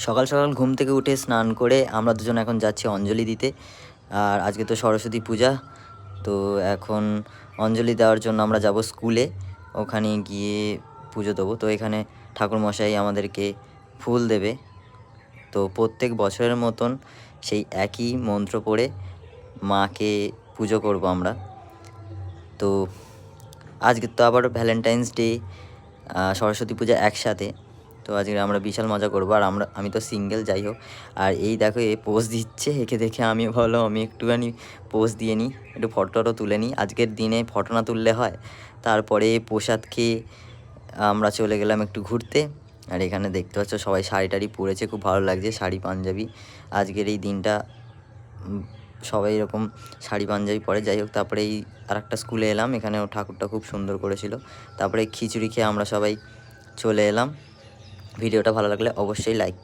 সকাল সকাল ঘুম থেকে উঠে স্নান করে আমরা দুজন এখন যাচ্ছি অঞ্জলি দিতে। আর আজকে তো সরস্বতী পূজা, তো এখন অঞ্জলি দেওয়ার জন্য আমরা যাব স্কুলে, ওখানে গিয়ে পুজো দেবো। তো এখানে ঠাকুরমশাই আমাদেরকে ফুল দেবে। তো প্রত্যেক বছরের মতন সেই একই মন্ত্র পড়ে মাকে পুজো করব আমরা। তো আজকে তো আবার ভ্যালেন্টাইন্স ডে, সরস্বতী পূজা একসাথে। তো আজকে আমরা বিশাল মজা করবো। আর আমি তো সিঙ্গেল, যাই হোক। আর এই দেখো এ পোজ দিচ্ছে, একে দেখে আমি ভাবলাম আমি একটুখানি পোজ দিয়ে নিই, একটু ফটো তুলে নিই। আজকের দিনে ফটো না তুললে হয়। তারপরে প্রসাদ খেয়ে আমরা চলে গেলাম একটু ঘুরতে। আর এখানে দেখতে পাচ্ছ সবাই শাড়ি টাড়ি পরেছে, খুব ভালো লাগছে, শাড়ি পাঞ্জাবি। আজকের এই দিনটা সবাই এরকম শাড়ি পাঞ্জাবি পরে। যাই হোক, তারপরে এই আরেকটা স্কুলে এলাম, এখানেও ঠাকুরটা খুব সুন্দর করেছিল। তারপরে খিচুড়ি খেয়ে আমরা সবাই চলে এলাম। ভিডিওটা ভালো লাগলে অবশ্যই লাইক